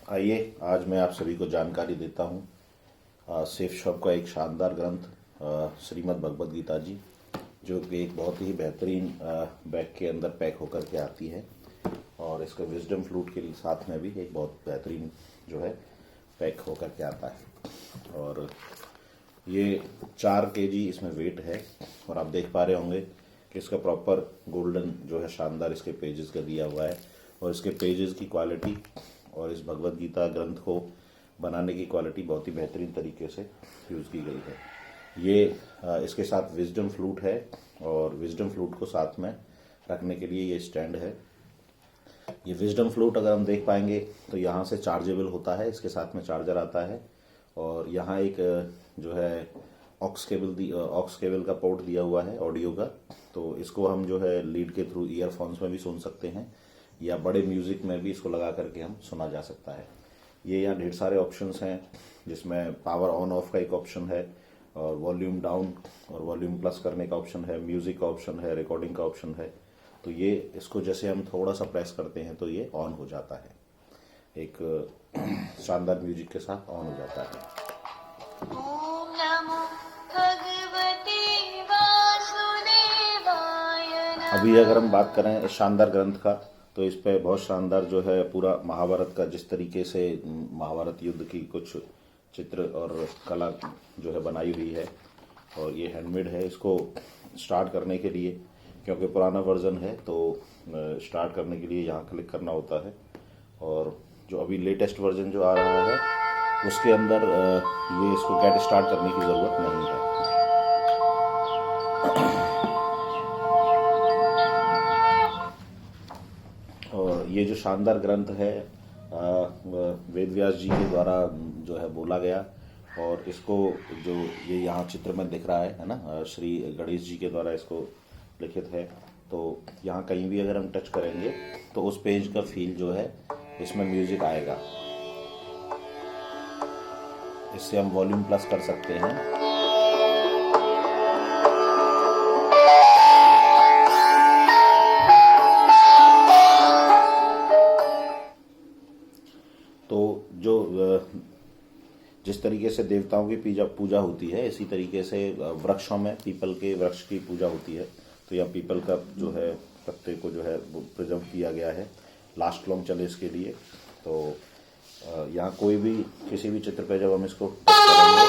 आइए आज मैं आप सभी को जानकारी देता हूँ सेफ शॉप का एक शानदार ग्रंथ श्रीमद् भगवद गीता जी, जो कि एक बहुत ही बेहतरीन बैग के अंदर पैक होकर के आती है। और इसका विजडम फ्लूट के साथ में भी एक बहुत बेहतरीन जो है पैक होकर के आता है। और ये 4 kg इसमें वेट है। और आप देख पा रहे होंगे कि इसका प्रॉपर गोल्डन जो है शानदार इसके पेजेस का दिया हुआ है। और इसके पेजेस की क्वालिटी और इस भगवद गीता ग्रंथ को बनाने की क्वालिटी बहुत ही बेहतरीन तरीके से यूज़ की गई है। ये इसके साथ विजडम फ्लूट है और विजडम फ्लूट को साथ में रखने के लिए ये स्टैंड है। ये विजडम फ्लूट अगर हम देख पाएंगे तो यहाँ से चार्जेबल होता है, इसके साथ में चार्जर आता है। और यहाँ एक जो है ऑक्स केबल का पोर्ट दिया हुआ है ऑडियो का, तो इसको हम जो है लीड के थ्रू ईयरफोन्स में भी सुन सकते हैं या बड़े म्यूजिक में भी इसको लगा करके हम सुना जा सकता है। ये यहाँ ढेर सारे ऑप्शंस हैं, जिसमें पावर ऑन ऑफ का एक ऑप्शन है और वॉल्यूम डाउन और वॉल्यूम प्लस करने का ऑप्शन है, म्यूजिक का ऑप्शन है, रिकॉर्डिंग का ऑप्शन है। तो ये इसको जैसे हम थोड़ा सा प्रेस करते हैं तो ये ऑन हो जाता है, एक शानदार म्यूजिक के साथ ऑन हो जाता है। अभी अगर हम बात करें इस शानदार ग्रंथ का, तो इस पे बहुत शानदार जो है पूरा महाभारत का, जिस तरीके से महाभारत युद्ध की कुछ चित्र और कला जो है बनाई हुई है। और ये हैंडमेड है। इसको स्टार्ट करने के लिए, क्योंकि पुराना वर्जन है, तो स्टार्ट करने के लिए यहाँ क्लिक करना होता है। और जो अभी लेटेस्ट वर्जन जो आ रहा है उसके अंदर ये इसको गेट स्टार्ट करने की ज़रूरत नहीं है। और ये जो शानदार ग्रंथ है वेद व्यास जी के द्वारा जो है बोला गया, और इसको जो ये यहाँ चित्र में दिख रहा है ना, श्री गणेश जी के द्वारा इसको लिखित है। तो यहाँ कहीं भी अगर हम टच करेंगे तो उस पेज का फील जो है इसमें म्यूजिक आएगा। इससे हम वॉल्यूम प्लस कर सकते हैं। तो जो जिस तरीके से देवताओं की पूजा होती है, इसी तरीके से वृक्षों में पीपल के वृक्ष की पूजा होती है। तो यह पीपल का जो है पत्ते को जो है वो प्रिजर्व किया गया है लास्ट लॉन्ग चले इसके लिए। तो यहाँ कोई भी किसी भी चित्र पे जब हम इसको टच करेंगे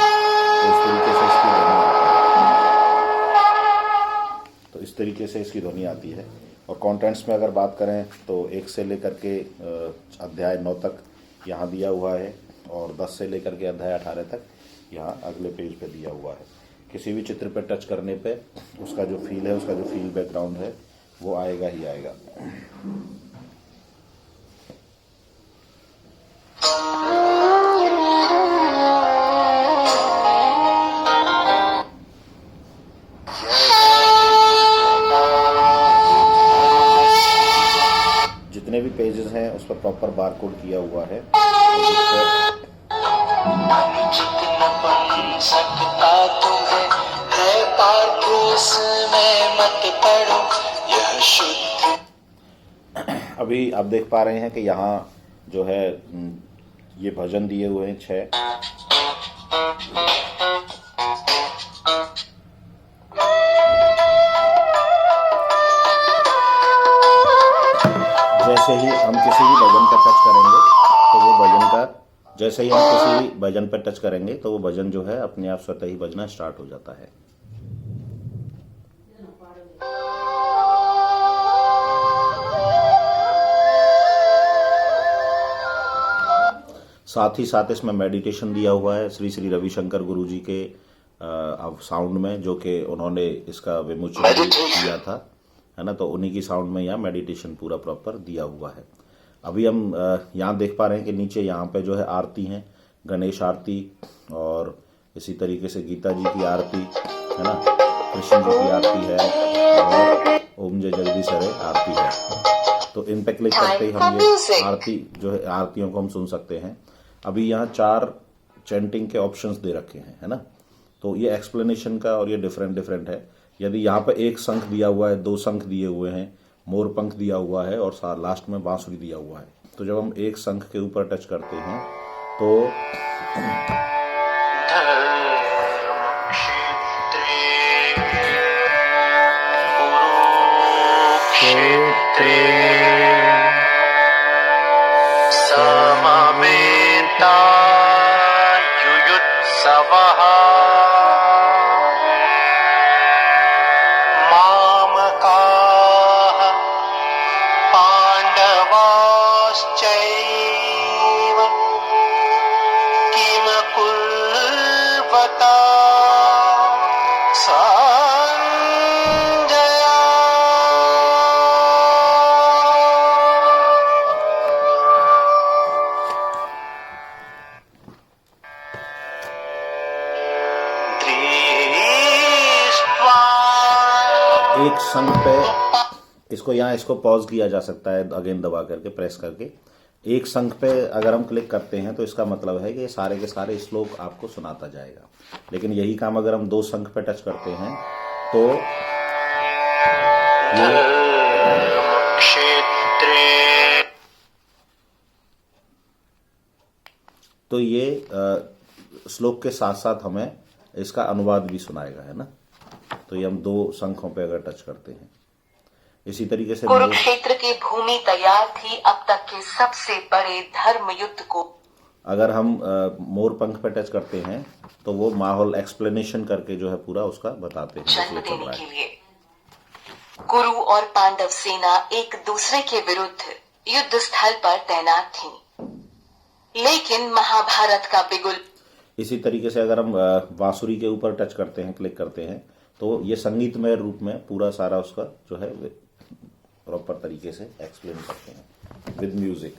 तो इस तरीके से इसकी ध्वनि आती है। और कंटेंट्स में अगर बात करें तो 1 से लेकर के अध्याय 9 तक यहाँ दिया हुआ है, और 10 से लेकर के अध्याय 18 तक यहाँ अगले पेज पे दिया हुआ है। किसी भी चित्र पे टच करने पे उसका जो फील है, उसका जो फील बैकग्राउंड है वो आएगा ही आएगा। जितने भी पेजेस हैं उस पर प्रॉपर बारकोड किया हुआ है। अभी आप देख पा रहे हैं कि यहाँ जो है ये भजन दिए हुए हैं 6। जैसे ही हम किसी भी भजन पर टच करेंगे तो वो भजन का जैसे ही हम किसी भी भजन पर टच करेंगे तो वो भजन जो है अपने आप स्वतः ही बजना स्टार्ट हो जाता है। साथ ही साथ इसमें मेडिटेशन दिया हुआ है श्री श्री रविशंकर गुरु जी के साउंड में, जो कि उन्होंने इसका विमोचन किया था, है ना। तो उन्हीं की साउंड में यहाँ मेडिटेशन पूरा प्रॉपर दिया हुआ है। अभी हम यहाँ देख पा रहे हैं कि नीचे यहाँ पे जो है आरती है, गणेश आरती और इसी तरीके से गीता जी की आरती, है ना, कृष्ण जी की आरती है और ओम जय जगदीश हरे आरती है। तो इन पे क्लिक करते ही हम ये आरती जो है आरतियों को हम सुन सकते हैं। अभी यहाँ 4 चैंटिंग के ऑप्शंस दे रखे हैं, है ना। तो ये एक्सप्लेनेशन का और ये डिफरेंट है। यदि यहाँ पे 1 शंख दिया हुआ है, 2 शंख दिए हुए हैं, मोर पंख दिया हुआ है और लास्ट में बांसुरी दिया हुआ है, तो जब हम एक शंख के ऊपर टच करते हैं तो समवेता युयुत्सवः मामकाः पाण्डवाश्चैव किम कुर्वता एक शंख पे इसको पॉज किया जा सकता है अगेन दबा करके, प्रेस करके। एक शंख पे अगर हम क्लिक करते हैं तो इसका मतलब है कि सारे के सारे श्लोक आपको सुनाता जाएगा। लेकिन यही काम अगर हम दो शंख पे टच करते हैं तो ये श्लोक के साथ साथ हमें इसका अनुवाद भी सुनाएगा, है ना। तो ये हम दो शंखों पे अगर टच करते हैं, इसी तरीके से कुरुक्षेत्र की भूमि तैयार थी अब तक के सबसे बड़े धर्म युद्ध को। अगर हम मोर पंख पे टच करते हैं तो वो माहौल एक्सप्लेनेशन करके जो है पूरा उसका बताते हैं जन्म देने के लिए कुरु और पांडव सेना एक दूसरे के विरुद्ध युद्ध स्थल पर तैनात थी, लेकिन महाभारत का बिगुल। इसी तरीके से अगर हम बांसुरी के ऊपर टच करते हैं, क्लिक करते हैं, तो ये संगीतमय रूप में पूरा सारा उसका जो है प्रॉपर तरीके से एक्सप्लेन करते हैं विद म्यूजिक।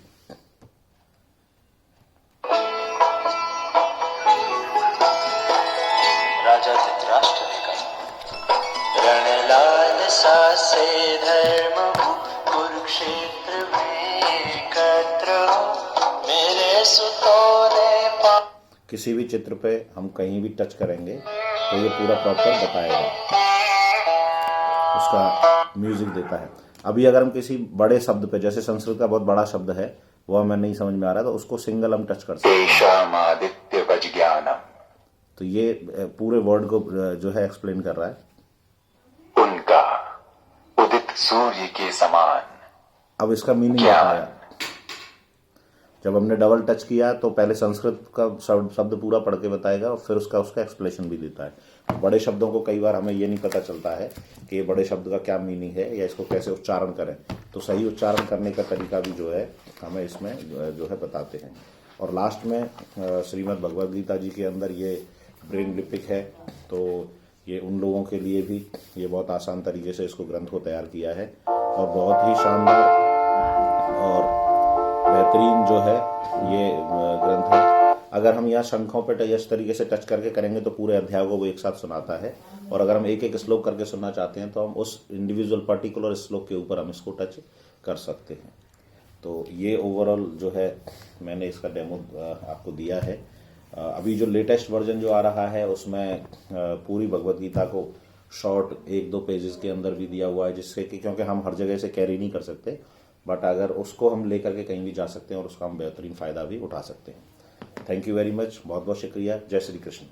राजा धृतराष्ट्र ने कहा, रणलाल सासे धर्म कुरुक्षेत्र में एकत्र हो, मेरे सुतों ने किसी भी चित्र पे हम कहीं भी टच करेंगे तो ये पूरा प्रॉपर बताएगा, उसका म्यूजिक देता है। अभी अगर हम किसी बड़े शब्द पे, जैसे संस्कृत का बहुत बड़ा शब्द है वो हमें नहीं समझ में आ रहा, तो उसको सिंगल हम टच कर सकते हैं, तो ये पूरे वर्ड को जो है एक्सप्लेन कर रहा है। उनका उदित सूर्य के समान। अब इसका मीनिंग बताया। जब हमने डबल टच किया तो पहले संस्कृत का शब्द पूरा पढ़ के बताएगा और फिर उसका एक्सप्लेनेशन भी देता है। बड़े शब्दों को कई बार हमें ये नहीं पता चलता है कि ये बड़े शब्द का क्या मीनिंग है या इसको कैसे उच्चारण करें, तो सही उच्चारण करने का तरीका भी जो है हमें इसमें जो है बताते हैं। और लास्ट में श्रीमद् भगवद गीता जी के अंदर ये ब्रेन लिपिक है, तो ये उन लोगों के लिए भी ये बहुत आसान तरीके से इसको ग्रंथ को तैयार किया है और बहुत ही शानदार और बेहतरीन जो है ये ग्रंथ है। अगर हम यहाँ शंखों पे इस तरीके से टच करके करेंगे तो पूरे अध्याय को वो एक साथ सुनाता है, और अगर हम एक एक श्लोक करके सुनना चाहते हैं तो हम उस इंडिविजुअल पर्टिकुलर श्लोक के ऊपर हम इसको टच कर सकते हैं। तो ये ओवरऑल जो है मैंने इसका डेमो आपको दिया है। अभी जो लेटेस्ट वर्जन जो आ रहा है उसमें पूरी भगवद गीता को शॉर्ट 1-2 पेजेस के अंदर भी दिया हुआ है, जिससे कि क्योंकि हम हर जगह से कैरी नहीं कर सकते, बट अगर उसको हम लेकर के कहीं भी जा सकते हैं और उसका हम बेहतरीन फ़ायदा भी उठा सकते हैं। थैंक यू वेरी मच, बहुत बहुत शुक्रिया। जय श्री कृष्ण।